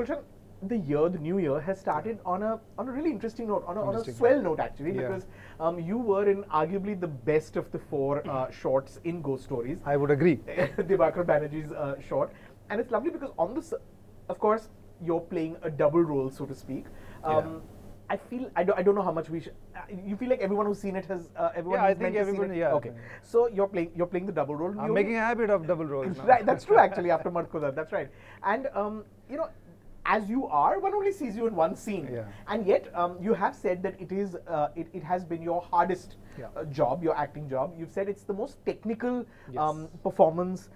Gulshan, the new year has started on a really interesting note, on a swell note actually, because you were in arguably the best of the four shorts in Ghost Stories. I would agree. Dibakar Banerjee's short, and it's lovely because of course, you're playing a double role, so to speak. I feel I don't know how much we should. You feel like everyone who's seen it has everyone. Yeah, I think everyone. Yeah. Okay, so you're playing the double role. I'm making a habit of double roles now. Right, that's true actually. After Markuda, that's right. And you know, as you are, one only sees you in one scene. Yeah. And yet, you have said that it has been your hardest job, your acting job. You've said it's the most technical performance.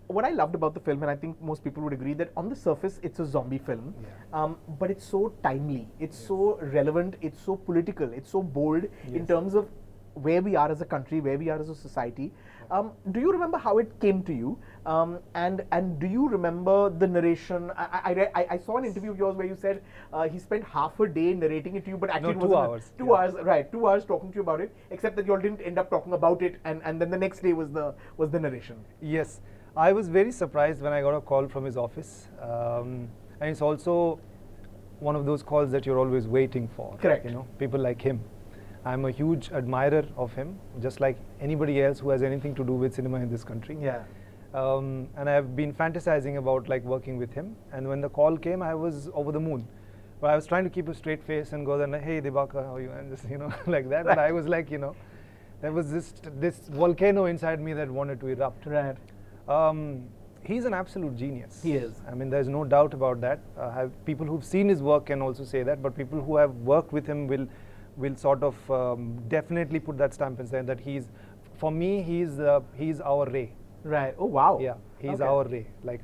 What I loved about the film, and I think most people would agree, that on the surface it's a zombie film, but it's so timely, it's so relevant, it's so political, it's so bold in terms of where we are as a country, where we are as a society. Do you remember how it came to you? And do you remember the narration? I saw an interview of yours where you said he spent half a day narrating it to you, but actually no, 2 hours. 2 hours, right? 2 hours talking to you about it, except that you all didn't end up talking about it, and then the next day was the narration. Yes. I was very surprised when I got a call from his office, and it's also one of those calls that you're always waiting for. Correct. You know, people like him. I'm a huge admirer of him, just like anybody else who has anything to do with cinema in this country. Yeah. And I've been fantasizing about like working with him. And when the call came, I was over the moon. But I was trying to keep a straight face and go there, hey Dibakar, how are you? And just like that. But I was like, there was this volcano inside me that wanted to erupt. Right. He's an absolute genius. He is. I mean, there's no doubt about that. People who've seen his work can also say that, but people who have worked with him will sort of definitely put that stamp and say that for me, he's our Ray. Right. Oh wow. Yeah, he's our Ray. Like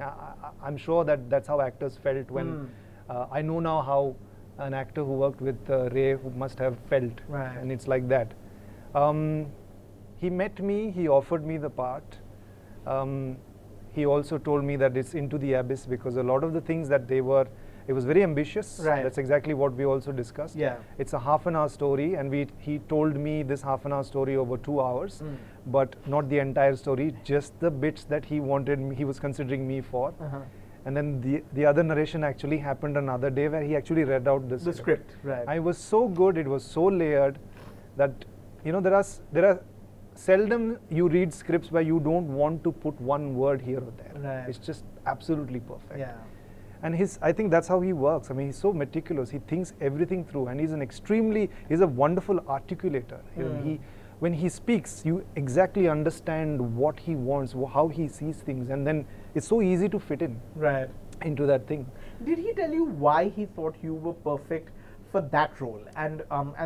I'm sure that's how actors felt when. I know now how an actor who worked with Ray must have felt. Right. And it's like that. He met me. He offered me the part. He also told me that it's into the abyss because a lot of the things that it was very ambitious. Right. That's exactly what we also discussed. Yeah. It's a half-an-hour story, and he told me this half-an-hour story over 2 hours, but not the entire story, just the bits that he was considering me for. And then the other narration actually happened another day where he actually read out the script. Right. I was so good, it was so layered that there are seldom you read scripts where you don't want to put one word here or there. Right. It's just absolutely perfect. Yeah. And I think that's how he works. I mean, he's so meticulous. He thinks everything through, and he's a wonderful articulator. When he speaks, you exactly understand what he wants, how he sees things, and then it's so easy to fit in into that thing. Did he tell you why he thought you were perfect for that role? And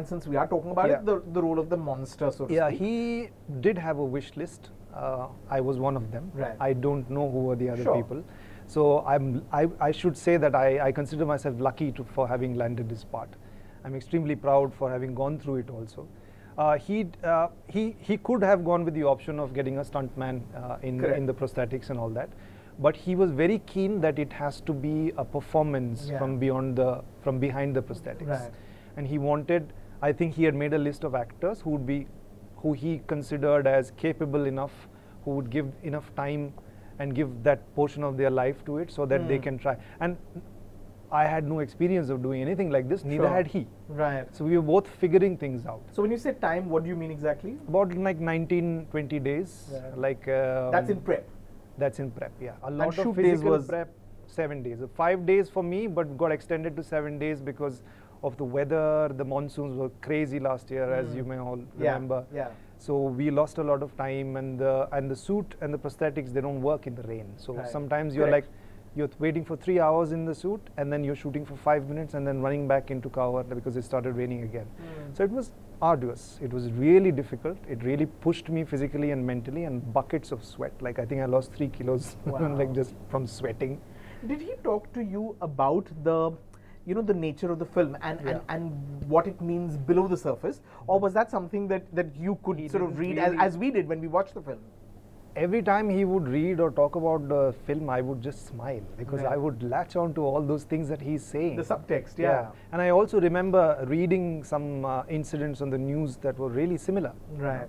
since we are talking about it, the role of the monster, so to speak. Yeah, he did have a wish list. I was one of them. Right. I don't know who were the other people. So I should say that I consider myself lucky for having landed this part. I'm extremely proud for having gone through it also. He could have gone with the option of getting a stuntman in the prosthetics and all that, but he was very keen that it has to be a performance from behind the prosthetics. Right. And he wanted, I think he had made a list of actors who he considered as capable enough, who would give enough time and give that portion of their life to it so that they can try. And I had no experience of doing anything like this, neither had he. Right. So we were both figuring things out. So when you say time, what do you mean exactly? About like 19-20 days. Right. Like that's in prep. That's in prep, yeah. A And lot shoot of days physical was prep, 7 days. 5 days for me, but got extended to 7 days because of the weather. The monsoons were crazy last year, as you may all remember. Yeah. So we lost a lot of time, and the suit and the prosthetics, they don't work in the rain. So sometimes you're you're waiting for 3 hours in the suit, and then you're shooting for 5 minutes, and then running back into cover because it started raining again. So it was arduous. It was really difficult. It really pushed me physically and mentally, and buckets of sweat. Like I think I lost 3 kilos, like just from sweating. Did he talk to you about the nature of the film and what it means below the surface, or was that something that you could sort of read as we did when we watched the film? Every time he would read or talk about the film, I would just smile because I would latch on to all those things that he's saying. The subtext, yeah. And I also remember reading some incidents on the news that were really similar. Right.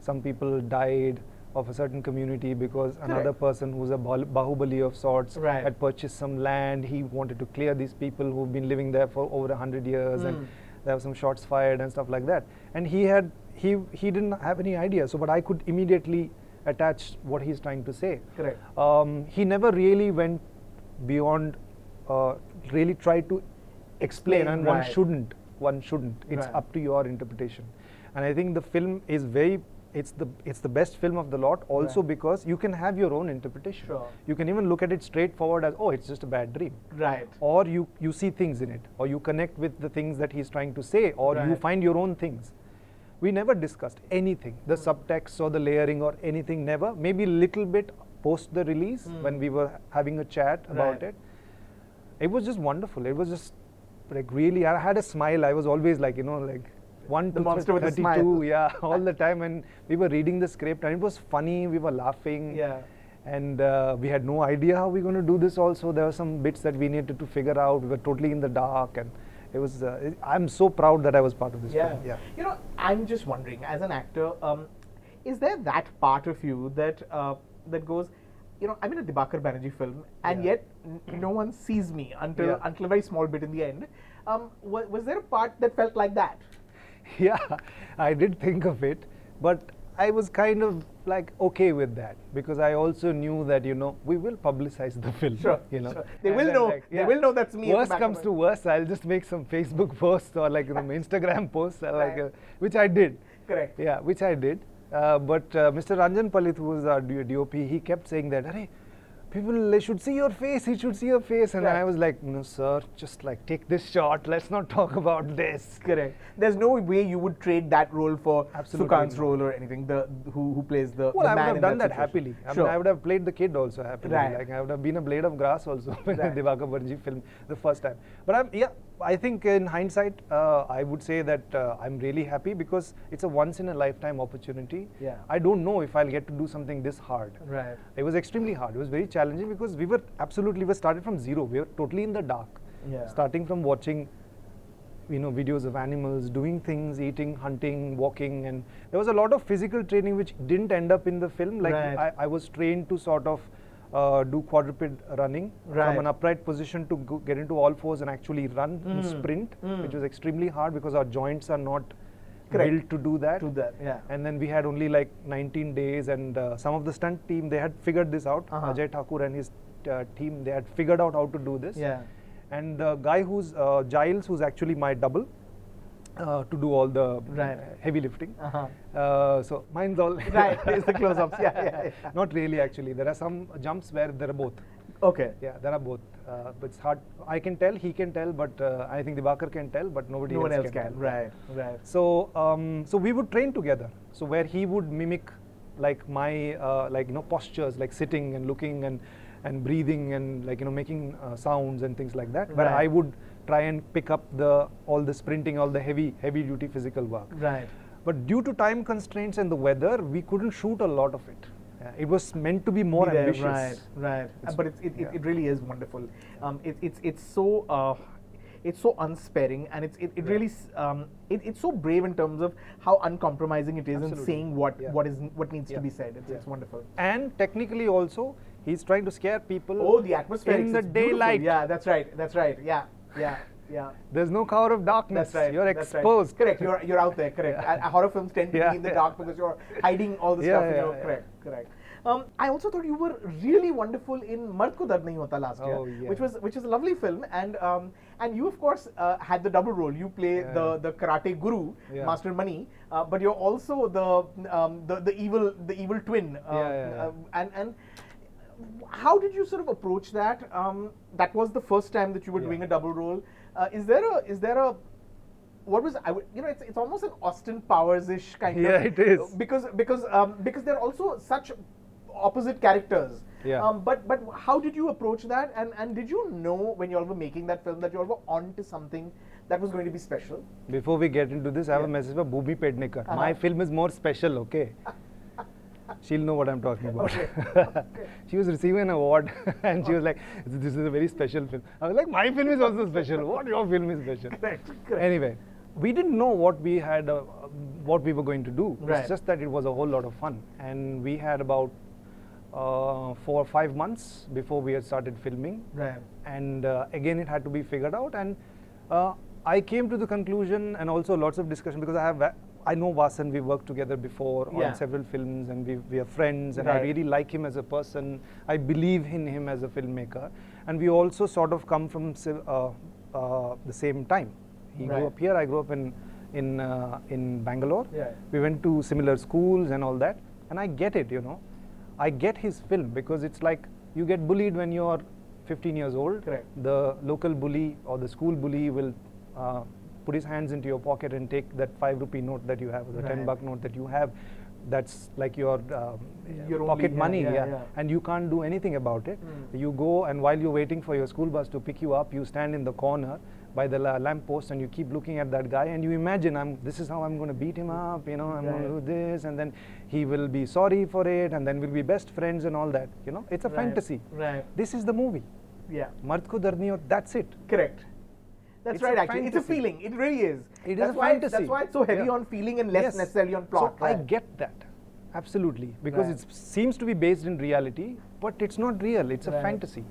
Some people died, of a certain community because another person who's a Bahubali of sorts had purchased some land. He wanted to clear these people who've been living there for over 100 years, and there were some shots fired and stuff like that. And he didn't have any idea. So, but I could immediately attach what he's trying to say. Correct. He never really went beyond, really tried to explain, and one shouldn't. It's up to your interpretation. And I think the film is it's the best film of the lot also because you can have your own interpretation. Sure. You can even look at it straightforward as, oh, it's just a bad dream. Right. Or you see things in it, or you connect with the things that he's trying to say, or you find your own things. We never discussed anything, the subtext or the layering or anything, never. Maybe a little bit post the release when we were having a chat about it. It was just wonderful. It was just like really, I had a smile. I was always like, 1 to 32, yeah, all the time. And we were reading the script and it was funny. We were laughing. Yeah. And we had no idea how we were going to do this also. There were some bits that we needed to figure out. We were totally in the dark. And it was, I'm so proud that I was part of this film. Yeah. I'm just wondering, as an actor, is there that part of you that that goes, I'm in a Dibakar Banerjee film, and yet no one sees me until a very small bit in the end. Was there a part that felt like that? Yeah, I did think of it, but I was kind of like okay with that because I also knew that we will publicize the film. Sure, sure. They will know. Like, they will know that's me. Worst comes to worst, I'll just make some Facebook posts or like Instagram posts, which I did. Correct. Yeah, which I did. But Mr. Ranjan Palit, who was our DOP, he kept saying that, "Arey, people, they should see your face. He should see your face." And I was like, "No, sir, just like take this shot. Let's not talk about this." Correct. There's no way you would trade that role for Sukant's role or anything. Who plays the well, the man I would have done that happily. I mean, I would have played the kid also happily. Like I would have been a blade of grass also in the Dibakar Banerjee film the first time. But I think in hindsight, I would say that I'm really happy because it's a once in a lifetime opportunity. Yeah. I don't know if I'll get to do something this hard. Right. It was extremely hard. It was very challenging because we started from zero. We were totally in the dark. Yeah. Starting from watching, videos of animals, doing things, eating, hunting, walking, and there was a lot of physical training which didn't end up in the film. Like I was trained to sort of do quadruped running from an upright position to get into all fours and actually run and sprint, which was extremely hard because our joints are not built to do that. And then we had only like 19 days, and some of the stunt team, they had figured this out. Ajay Thakur and his team, they had figured out how to do this. And the guy who's Giles, who's actually my double, to do all the heavy lifting. So mine's all it's the close-ups. Not really actually. There are some jumps where there are both. Okay. Yeah, there are both. But it's hard. I can tell, he can tell, but I think Dibakar can tell, but no one else can. Right. So so we would train together. So where he would mimic like my postures, like sitting and looking and breathing and making sounds and things like that. Where I would try and pick up all the sprinting, all the heavy duty physical work. Right. But due to time constraints and the weather, we couldn't shoot a lot of it. It was meant to be more ambitious. Right. But it really is wonderful. It's so unsparing, and it's so brave in terms of how uncompromising it is in saying what needs to be said. It's wonderful. And technically also, he's trying to scare people. Oh, the atmosphere in the daylight. Yeah, that's right. Yeah. There's no cover of darkness. That's right. You're exposed. Correct. You're out there. Correct. Horror films tend to be in the dark because you're hiding all the stuff. Correct. I also thought you were really wonderful in Mard Ko Dard Nahi Hota last year, which is a lovely film, and you of course had the double role. You play the karate guru, Master Mani, but you're also the evil twin. And how did you sort of approach that? That was the first time that you were doing a double role. Is there a what was it's almost an Austin Powers-ish kind of. Yeah, it is. Because they're also such opposite characters. But how did you approach that? And did you know when you all were making that film that you all were on to something that was going to be special? Before we get into this, I have a message for Bhumi Pednekar. My film is more special, okay? She'll know what I'm talking about. She was receiving an award and she was like, "This is a very special film." I was like, "My film is also special. What, your film is special?" Correct. Anyway, we didn't know what we had, what we were going to do. Right. It's just that it was a whole lot of fun, and we had about 4 or 5 months before we had started filming. Right. And again, it had to be figured out, and I came to the conclusion, and also lots of discussion, because I know Vasan, we worked together before on several films, and we are friends, and I really like him as a person. I believe in him as a filmmaker, and we also sort of come from the same time. He grew up here, I grew up in Bangalore. We went to similar schools and all that, and I get it, you know. I get his film, because it's like you get bullied when you're 15 years old. Correct. The local bully or the school bully will put his hands into your pocket and take that 5 rupee note that you have, or the 10 buck note that you have. That's like your pocket money, and you can't do anything about it. You go, and while you're waiting for your school bus to pick you up, you stand in the corner by the lamp post, and you keep looking at that guy, and you imagine, this is how I'm going to beat him up, you know, I'm going to do this, and then he will be sorry for it, and then we'll be best friends and all that, you know. It's a fantasy. This is the movie. Mard ko dard nahi ho, that's it. Correct. That's It's right, a actually. It's a fantasy. feeling. It really is. It That's is a why fantasy. That's why it's so heavy on feeling and less necessarily on plot. So I get that. Absolutely. Because it seems to be based in reality, but it's not real. It's a fantasy.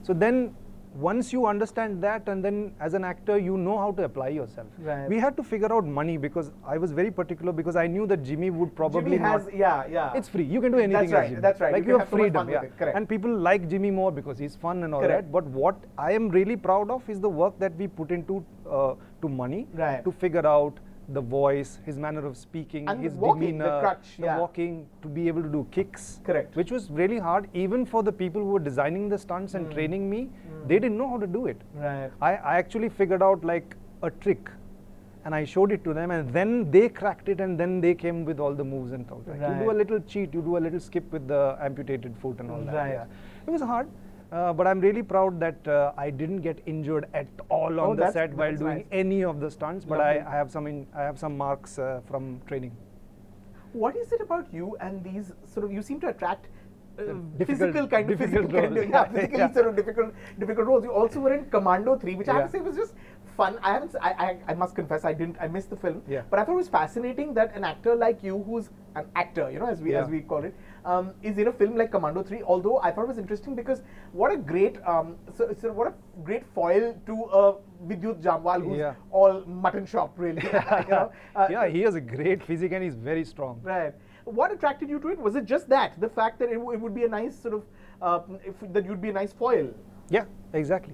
So then, once you understand that, and then as an actor, you know how to apply yourself. We had to figure out money, because I was very particular, because I knew that Jimmy would probably Jimmy has, not. It's free. You can do anything. That's right. Like you have freedom. And people like Jimmy more because he's fun and all that. But what I am really proud of is the work that we put into to money, to figure out the voice, his manner of speaking, and his walking, demeanor, the crutch, the walking, to be able to do kicks. Correct. Which was really hard, even for the people who were designing the stunts and training me. They didn't know how to do it. I actually figured out like a trick, and I showed it to them, and then they cracked it, and then they came with all the moves and all that. You do a little cheat, you do a little skip with the amputated foot and all that. It was hard. But I'm really proud that I didn't get injured at all on the set while doing any of the stunts. But I have some marks from training. What is it about you and these sort of, you seem to attract difficult physical sort of difficult roles. You also were in Commando 3, which I have to say was just fun. I must confess, I missed the film, but I thought it was fascinating that an actor like you, who's an actor, you know, as we call it, is in a film like Commando 3. Although I thought it was interesting because what a great what a great foil to Vidyut Jamwal, who's all mutton shop really. You know? He has a great physique and he's very strong. Right. What attracted you to it? Was it just that, the fact that it would be a nice sort of that you'd be a nice foil? Yeah, exactly.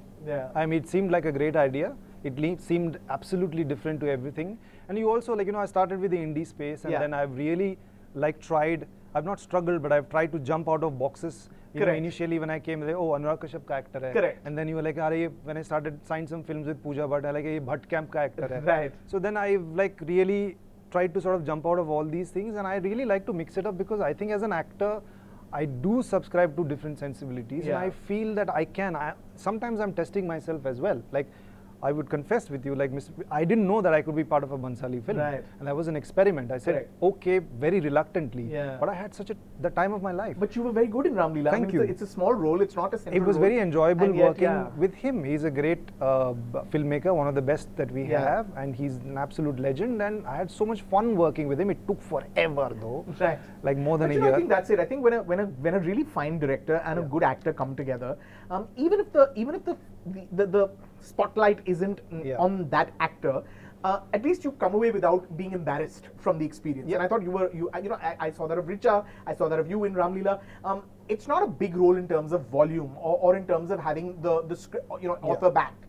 I mean, it seemed like a great idea. It seemed absolutely different to everything. And you also, like, you know, I started with the indie space, and then I've really tried. I've not struggled, but I've tried to jump out of boxes. You know, initially when I came, they, oh, Anurag Kashyap ka actor hai. And then you were like, when I started signed some films with Pooja Bhatt, I like, ye Bhatt Camp ka actor hai. So then I really tried to sort of jump out of all these things, and I really like to mix it up, because I think as an actor, I do subscribe to different sensibilities, and I feel that I can. Sometimes I'm testing myself as well. Like, I would confess with you, like, I didn't know that I could be part of a Bhansali film, and that was an experiment. I said, okay, very reluctantly, but I had the time of my life. But you were very good in Ram Leela. Thank you. It's a small role, it's not a central role. It was very enjoyable working with him. He's a great filmmaker, one of the best that we have, and he's an absolute legend, and I had so much fun working with him. It took forever though, like more than a year. I think that's it. I think when a really fine director and a good actor come together, even if the spotlight isn't on that actor, at least you come away without being embarrassed from the experience. And I thought I saw that of Richa, I saw that of you in Ram Leela. It's not a big role in terms of volume or in terms of having the script, author backed.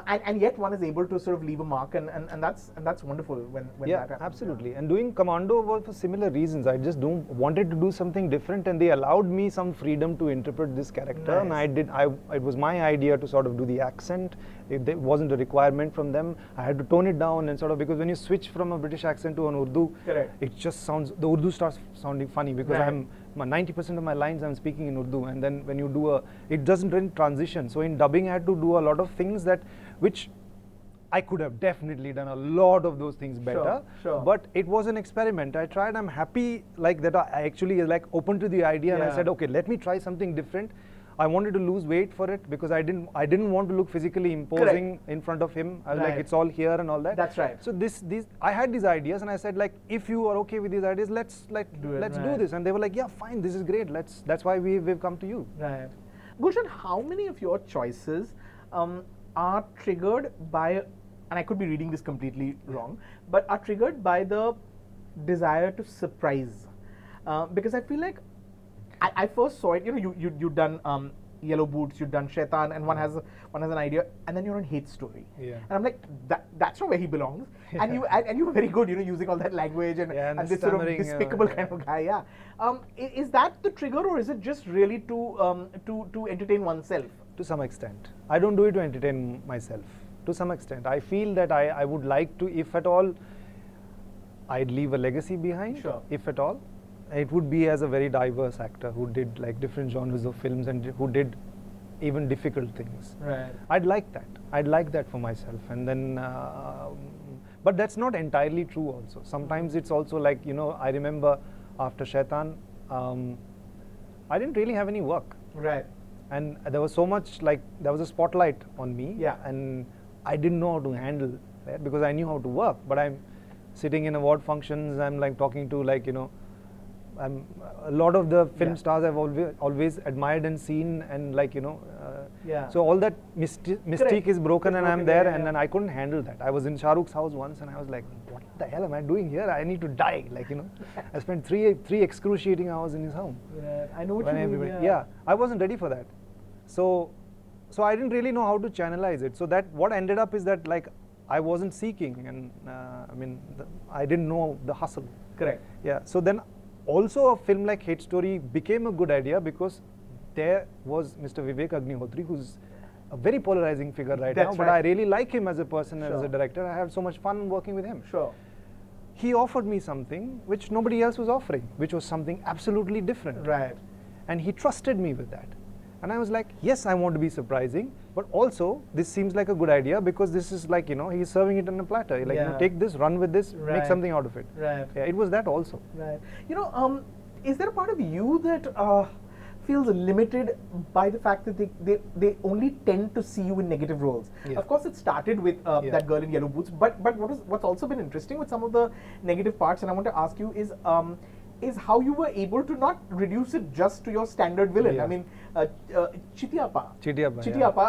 And yet one is able to sort of leave a mark, and that's wonderful when that happens. Absolutely. And doing Commando was for similar reasons. I just wanted to do something different, and they allowed me some freedom to interpret this character. And it was my idea to sort of do the accent. It wasn't a requirement from them. I had to tone it down and sort of, because when you switch from a British accent to an Urdu, it just sounds, the Urdu starts sounding funny, because 90% of my lines I'm speaking in Urdu, and then when you do it doesn't really transition. So in dubbing I had to do a lot of things which I could have definitely done a lot of those things better, but it was an experiment. I tried. I'm happy like that I actually open to the idea, and I said, okay, let me try something different. I wanted to lose weight for it because I didn't want to look physically imposing in front of him. I was like, it's all here and all that. That's right. So I had these ideas, and I said, like, if you are okay with these ideas, let's do this. And they were like, yeah, fine, this is great. That's why we've come to you. Right. Gulshan, how many of your choices are triggered by, and I could be reading this completely wrong, but are triggered by the desire to surprise? Because I feel like I first saw it. You know, you've done Yellow Boots, you've done Shaitan, and one has an idea, and then you're on Hate Story. Yeah. And I'm like, that's not where he belongs. Yeah. And you were very good, you know, using all that language and this sort of despicable kind of guy. Yeah. Is that the trigger, or is it just really to entertain oneself? To some extent, I don't do it to entertain myself. To some extent, I feel that I would like to, if at all, I'd leave a legacy behind. Sure. If at all. It would be as a very diverse actor who did like different genres of films and who did even difficult things. Right. I'd like that. I'd like that for myself. And then, but that's not entirely true also. Sometimes it's also like, you know, I remember after Shaitan, I didn't really have any work. Right. And there was so much, like, there was a spotlight on me. Yeah. And I didn't know how to handle that because I knew how to work. But I'm sitting in award functions, I'm like talking to, like, you know, a lot of the film stars I've always admired and seen, and like, you know, so all that mystique is broken, and I'm there, and then I couldn't handle that. I was in Shah Rukh's house once, and I was like, what the hell am I doing here? I need to die, like, you know. I spent three excruciating hours in his home. Yeah, I know what you mean. Yeah, I wasn't ready for that. So I didn't really know how to channelize it. So that what ended up is that, like, I wasn't seeking, and I mean, I didn't know the hustle. Correct. Yeah. So then, also a film like Hate Story became a good idea because there was Mr. Vivek Agnihotri, who's a very polarizing figure right now, but I really like him as a person and as a director. I have so much fun working with him. Sure. He offered me something which nobody else was offering, which was something absolutely different. Right. And he trusted me with that. And I was like, yes, I want to be surprising, but also this seems like a good idea because this is like, you know, he's serving it on a platter. Like, you know, take this, run with this, make something out of it. Right. Yeah, it was that also. Right. You know, is there a part of you that feels limited by the fact that they only tend to see you in negative roles? Yeah. Of course, it started with that girl in Yellow Boots, but what's also been interesting with some of the negative parts, and I want to ask you is how you were able to not reduce it just to your standard villain. Yeah. I mean, Chitiapa,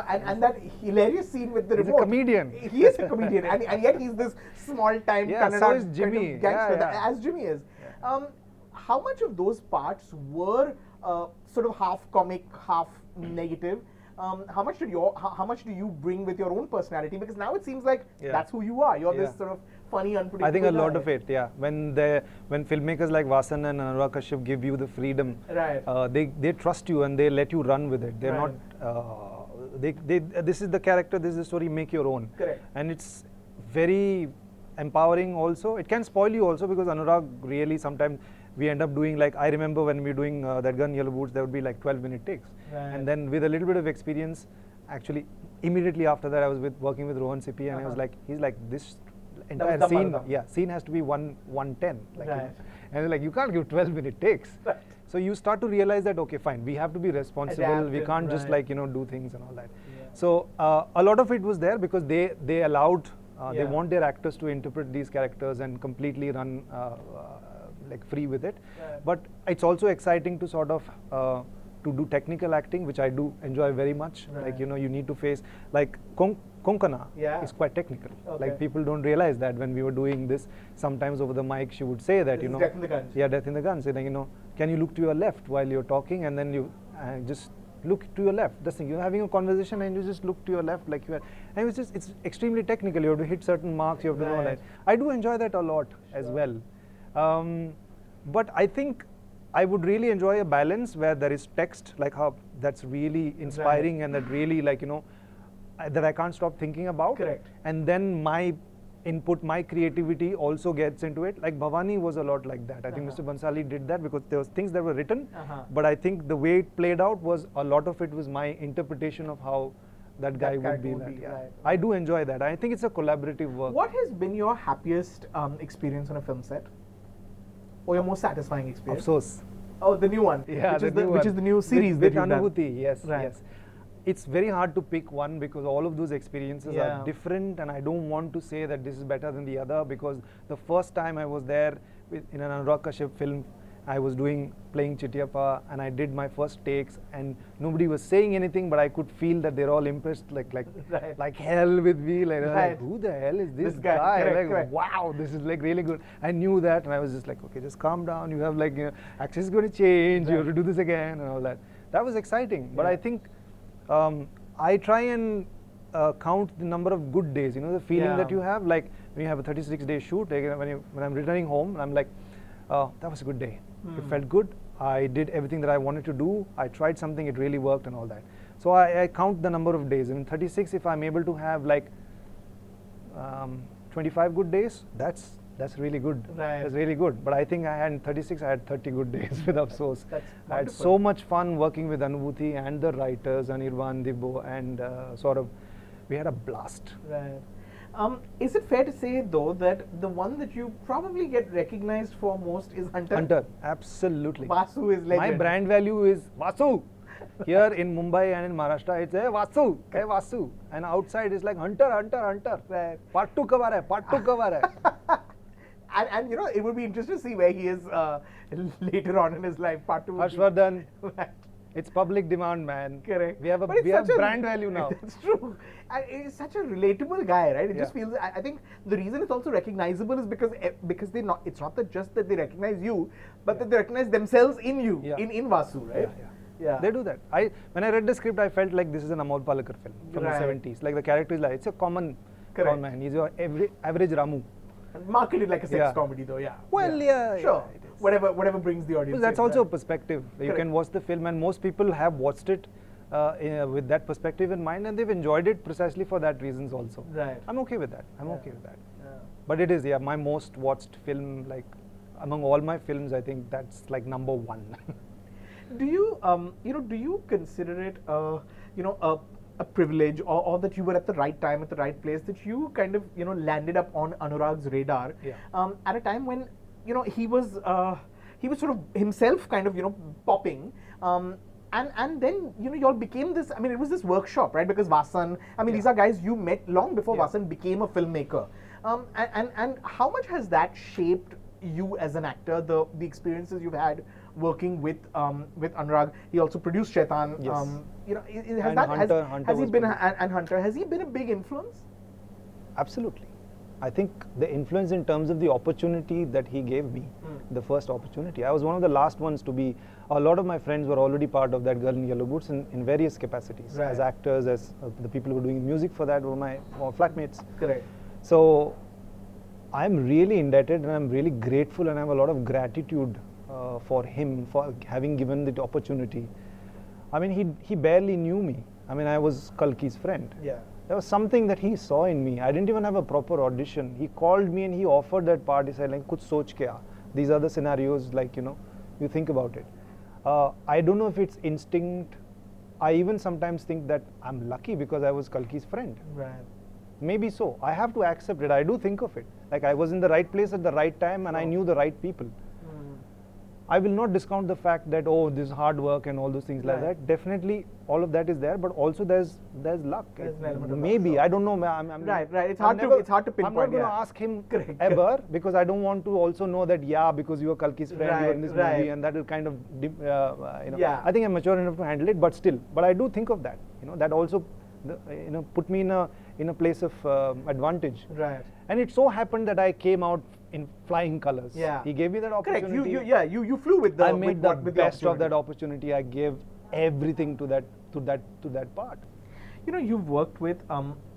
and that hilarious scene with the remote. He's a comedian. He is a comedian, and yet he's this small-time Kannada so is Jimmy. gangster, as Jimmy is. Yeah. How much of those parts were sort of half comic, half negative? How much do you bring with your own personality? Because now it seems like that's who you are. You're this sort of funny, unpredictable I think a lot guy. of it, yeah. When filmmakers like Vasan and Anurag Kashyap give you the freedom, they trust you and they let you run with it. They're not. This is the character. This is the story. Make your own. Correct. And it's very empowering. Also, it can spoil you also because Anurag really sometimes. We end up doing, like, I remember when we were doing that gun Yellow Boots, there would be like 12-minute takes. Right. And then with a little bit of experience, actually, immediately after that, I was working with Rohan Sippy, and I was like, he's like, this entire scene has to be 110. Like, and they're like, you can't give 12-minute takes. Right. So you start to realize that, okay, fine, we have to be responsible. We can't just, like, you know, do things and all that. Yeah. So a lot of it was there because they allowed, they want their actors to interpret these characters and completely run like free with it. But it's also exciting to sort of to do technical acting, which I do enjoy very much. Like, you know, you need to face, like, Konkana is quite technical. Like, people don't realize that when we were doing this, sometimes over the mic she would say that, this you know, Death in the Guns. Yeah, Death in the Guns, saying, you know, can you look to your left while you're talking, and then you just look to your left. That's the thing. You're having a conversation and you just look to your left, like you are. And it's extremely technical. You have to hit certain marks. You have to know that. I do enjoy that a lot as well. But I think I would really enjoy a balance where there is text, like how that's really inspiring and that really, like, you know, that I can't stop thinking about. Correct. And then my input, my creativity also gets into it. Like Bhavani was a lot like that. I think Mr. Bansali did that because there was things that were written, but I think the way it played out was a lot of it was my interpretation of how that guy would be. I do enjoy that. I think it's a collaborative work. What has been your happiest experience on a film set? Or your most satisfying experience? Afsos. Oh, the new one. Yeah, which is the new series with that you've done. Anubhuti, yes, Right. yes. It's very hard to pick one because all of those experiences are different, and I don't want to say that this is better than the other, because the first time I was there in an Anurag Kashyap film, I was playing Chittiappa, and I did my first takes, and nobody was saying anything, but I could feel that they're all impressed like hell with me. Like, who the hell is this guy? Correct. Wow, this is like really good. I knew that, and I was just like, okay, just calm down. You have like, access is going to change. You have to do this again and all that. That was exciting, but I think I try and count the number of good days. You know, the feeling that you have, like when you have a 36-day shoot. Like when I'm returning home, I'm like, that was a good day. It felt good. I did everything that I wanted to do. I tried something, it really worked and all that. So I count the number of days. In 36, if I'm able to have like 25 good days, that's really good. Right. That's really good. But I think I had in 36, I had 30 good days with Afsos. That's I had so much fun working with Anubhuti and the writers, Anirban, Dibbo, and we had a blast. Right. Is it fair to say, though, that the one that you probably get recognized for most is Hunter? Hunter, absolutely. Vasu is legend. My brand value is Vasu. Here in Mumbai and in Maharashtra, it's Vasu, Vasu. And outside it's like Hunter. Right. Part 2 cover hai, part 2 cover hai. And you know, it would be interesting to see where he is later on in his life. Part 2. Harshvardhan. Right. It's public demand, man. Correct. We have brand value now. It's true. And he's such a relatable guy, right? It just feels. I think the reason it's also recognizable is because they not. It's not that just that they recognize you, but that they recognize themselves in you, in Vasu, right? Yeah. They do that. When I read the script, I felt like this is an Amol Palekar film from the 70s. Like the character is like, it's a common man. He's your average Ramu. And marketed like a sex comedy, though. Well, sure. Whatever brings the audience. Well, that's also a perspective. You can watch the film, and most people have watched it with that perspective in mind, and they've enjoyed it precisely for that reasons also. Right. I'm okay with that. But it is my most watched film. Like among all my films, I think that's like number 1. Do you do you consider it a privilege, or that you were at the right time at the right place, that you kind of landed up on Anurag's radar at a time when he was sort of himself kind of popping, and then you all became this. I mean, it was this workshop, right? Because Vasan, I mean, these are guys you met long before Vasan became a filmmaker, and how much has that shaped you as an actor? The experiences you've had working with Anurag. He also produced Shaitan. Hunter, has he been a big influence? Absolutely. I think the influence in terms of the opportunity that he gave me, the first opportunity. I was one of the last ones to be. A lot of my friends were already part of that Girl in Yellow Boots in various capacities, as actors, as the people who were doing music for that were my flatmates. Correct. So I'm really indebted, and I'm really grateful, and I have a lot of gratitude for him for having given the opportunity. I mean, he barely knew me. I mean, I was Kalki's friend. Yeah. There was something that he saw in me. I didn't even have a proper audition. He called me and he offered that part. He said, like, kuch soch ke aa. These are the scenarios, like, you think about it. I don't know if it's instinct. I even sometimes think that I'm lucky because I was Kalki's friend. Right. Maybe so. I have to accept it. I do think of it. Like, I was in the right place at the right time, and I knew the right people. I will not discount the fact that, this is hard work and all those things like that. Definitely, all of that is there, but also there's luck. Maybe, I don't know. Right. It's hard to pinpoint. I'm not going to ask him ever, because I don't want to also know that, because you are Kalki's friend, you are in this movie, and that will kind of, I think I'm mature enough to handle it, but still. But I do think of that. That also, put me in a place of advantage. Right. And it so happened that I came out in flying colors. Yeah. He gave me that opportunity. Correct. You flew with the. I made the best of that opportunity. I gave everything to that part. You've worked with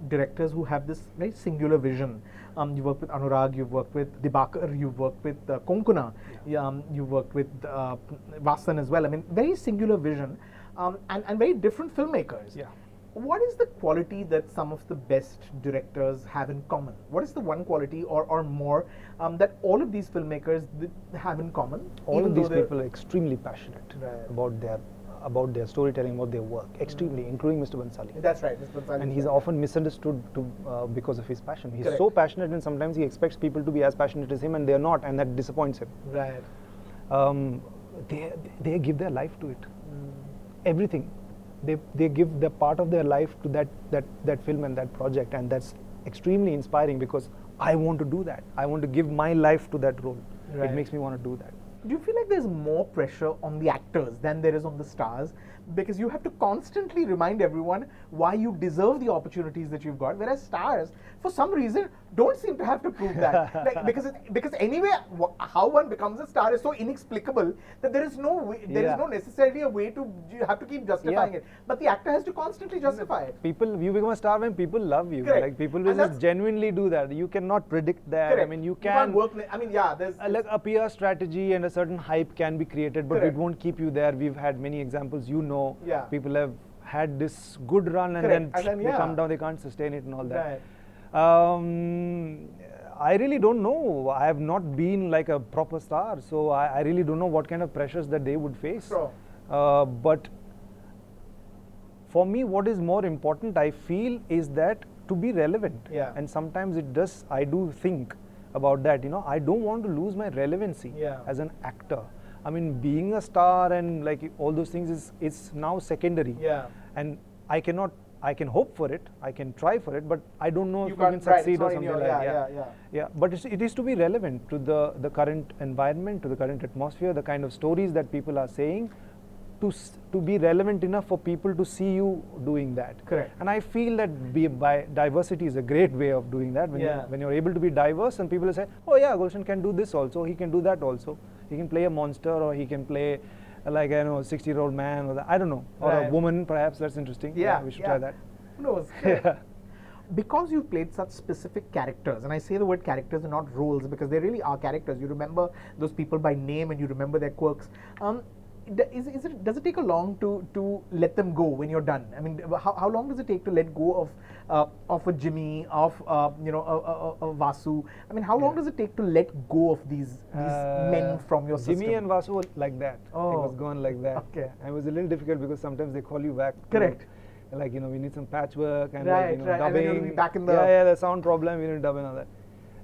directors who have this very singular vision. You've worked with Anurag, you've worked with Dibakar, you've worked with Konkona, you've worked with Vasan as well. I mean, very singular vision, and very different filmmakers. Yeah. What is the quality that some of the best directors have in common? What is the one quality or more that all of these filmmakers have in common? All of these people are extremely passionate about their storytelling, about their work, extremely, including Mr. Bansali. That's right, Mr. Bansali. And he's often misunderstood because of his passion. He's so passionate, and sometimes he expects people to be as passionate as him, and they're not, and that disappoints him. Right. they give their life to it. Everything. They give the part of their life to that film and that project, and that's extremely inspiring because I want to do that. I want to give my life to that role. Right. It makes me want to do that. Do you feel like there's more pressure on the actors than there is on the stars? Because you have to constantly remind everyone why you deserve the opportunities that you've got, whereas stars, for some reason, don't seem to have to prove that. Like, because anyway, how one becomes a star is so inexplicable that there is no way, there is no necessarily a way to, you have to keep justifying it. But the actor has to constantly justify it. You become a star when people love you. Correct. Like people will just genuinely do that. You cannot predict that. Correct. I mean, you can't can work. I mean, yeah, there's like a PR strategy and a certain hype can be created, but Correct. it won't keep you there. We've had many examples. Yeah. People have had this good run and then they come down. They can't sustain it and all that. Right. I really don't know. I have not been like a proper star, so I really don't know what kind of pressures that they would face. Sure. But for me, what is more important, I feel, is that to be relevant. Yeah. And sometimes I do think about that. I don't want to lose my relevancy as an actor. I mean, being a star and like all those things is now secondary. Yeah. And I can hope for it. I can try for it, but I don't know if we can Right, succeed or something like that. Yeah. But it is to be relevant to the current environment, to the current atmosphere, the kind of stories that people are saying, to be relevant enough for people to see you doing that. Correct. And I feel that by diversity is a great way of doing that. When you're able to be diverse and people say, oh yeah, Gulshan can do this also, he can do that also. He can play a monster, or he can play like, I know, a 60-year-old man, or I don't know, or a woman perhaps. That's interesting. Yeah, we should try that. Who knows? Because you've played such specific characters, and I say the word characters and not roles because they really are characters. You remember those people by name and you remember their quirks. Does it take a long to let them go when you're done? I mean, how long does it take to let go of a Jimmy, of a Vasu? I mean, how long does it take to let go of these men from your system? Jimmy and Vasu were like that. Oh. It was gone like that. Okay. And it was a little difficult because sometimes they call you back. Correct. Like, we need some patchwork and right. dubbing. And then you'll be back in the the sound problem. We need to dub and all that.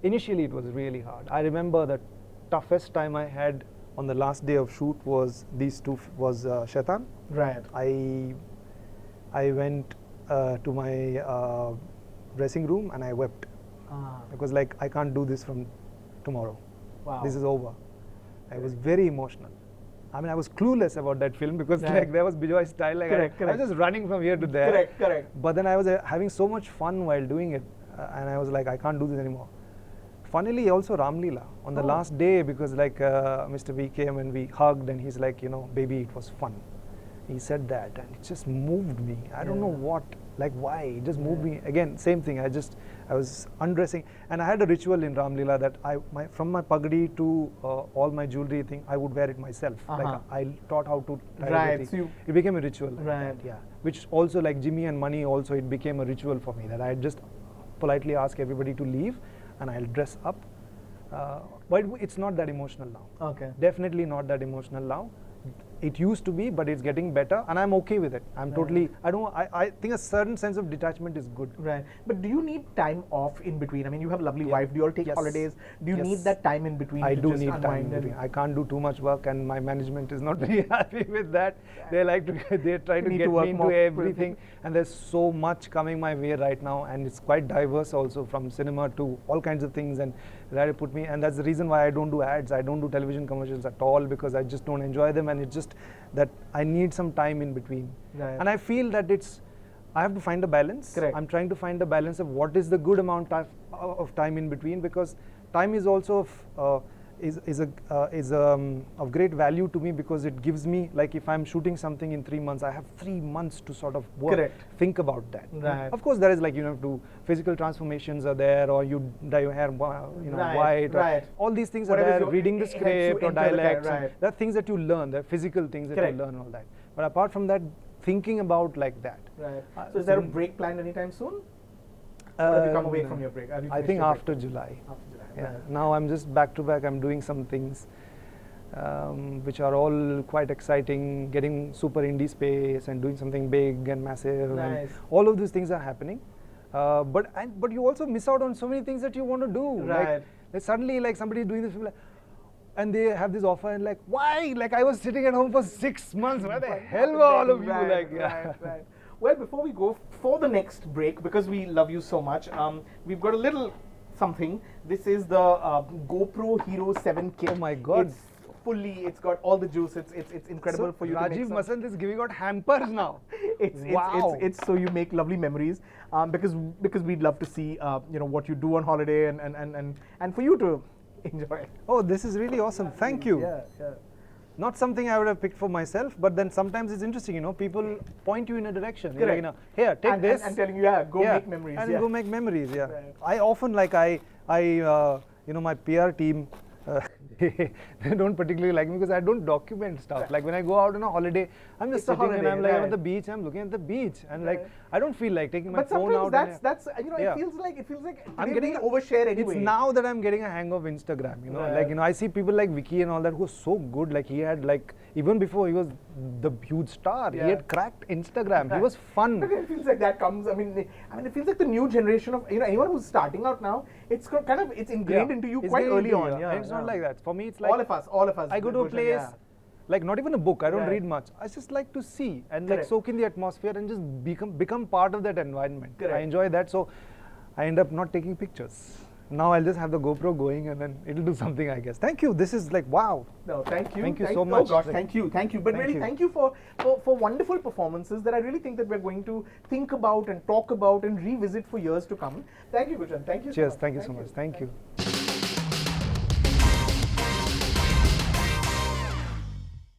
Initially, it was really hard. I remember the toughest time I had on the last day of shoot was Shaitan. Right. I went to my dressing room and I wept because like I can't do this from tomorrow. Wow. This is over. I was very emotional. I mean, I was clueless about that film because like there was Bijoy's style. Like correct. I was just running from here to there. Correct. But then I was having so much fun while doing it, and I was like, I can't do this anymore. Funnily, also Ramlila on the last day, because like Mr. V came and we hugged, and he's like, baby, it was fun. He said that, and it just moved me. I don't know what, like why. It just moved me. Again, same thing. I was undressing, and I had a ritual in Ramlila that from my pagadi to all my jewelry thing, I would wear it myself. Like I taught how to tie the thing. It became a ritual. Right. Yeah. Which also, like Jimmy and Money, also it became a ritual for me that I just politely ask everybody to leave, and I'll dress up. But it's not that emotional now. Okay. Definitely not that emotional now. It used to be, but it's getting better, and I'm okay with it. I'm totally. I think a certain sense of detachment is good. Right. But do you need time off in between? I mean, you have a lovely wife. Do you all take holidays? Do you need that time in between? I do need time in between. I can't do too much work, and my management is not very happy with that. They try to get me into everything, and there's so much coming my way right now, and it's quite diverse also, from cinema to all kinds of things, and that put me. And that's the reason why I don't do ads. I don't do television commercials at all, because I just don't enjoy them, and it's just that I need some time in between. Right. And I feel that I have to find a balance. Correct. I'm trying to find a balance of what is the good amount of time in between, because time is also of great value to me, because it gives me, like if I'm shooting something in 3 months, I have 3 months to sort of work. Correct. Think about that. Right. Of course, there is like physical transformations are there, or you dye your hair white. Right. All these things Whatever are there. Reading the script or dialects. Right. There are things that you learn. There are physical things that you learn, all that. But apart from that, thinking about like that. Right. So is there a break planned anytime soon? Or have you come away from your break? I think after July. After July. Yeah. Right. Now I'm just back to back. I'm doing some things which are all quite exciting. Getting super indie space and doing something big and massive. Nice. And all of these things are happening. But you also miss out on so many things that you want to do. Right. Like suddenly, like somebody is doing this film, like, and they have this offer and like, why? Like I was sitting at home for 6 months. Where the hell were all of you? Like, right. Well, before we go for the next break, because we love you so much, we've got a little something. This is the GoPro Hero 7 kit. Oh my God. It's got all the juice. It's incredible for you to make Rajeev Masand is giving out hampers now. It's so you make lovely memories, because we'd love to see what you do on holiday and for you to enjoy. Oh, this is really awesome. Thank you. Yeah. Not something I would have picked for myself, but then sometimes it's interesting, people point you in a direction. Correct. Like, here, take this. And telling you, go make memories. And go make memories, yeah. Right. I often, like, my PR team, they don't particularly like me because I don't document stuff. Right. Like when I go out on a holiday, I'm just sitting and I'm like I'm at the beach, I'm looking at the beach, and like I don't feel like taking my phone out. But sometimes it feels like I'm getting overshare anyway. It's now that I'm getting a hang of Instagram. Right. Like I see people like Vicky and all that who are so good. Like he had like even before he was the huge star, he had cracked Instagram. Right. He was fun. But it feels like that comes. I mean, it feels like the new generation of anyone who's starting out now. It's ingrained into you quite early on. Yeah, it's not like that. For me, it's like all of us. I go to a place, like not even a book. I don't read much. I just like to see and like soak in the atmosphere and just become part of that environment. I enjoy that, so I end up not taking pictures. Now I'll just have the GoPro going and then it'll do something, I guess. Thank you. This is like wow. No, thank you. Thank you so much. Oh gosh, thank you. But really, thank you for wonderful performances that I really think that we're going to think about and talk about and revisit for years to come. Thank you, Gulshan. Thank you. Cheers. So much. Thank you so much. Thank you.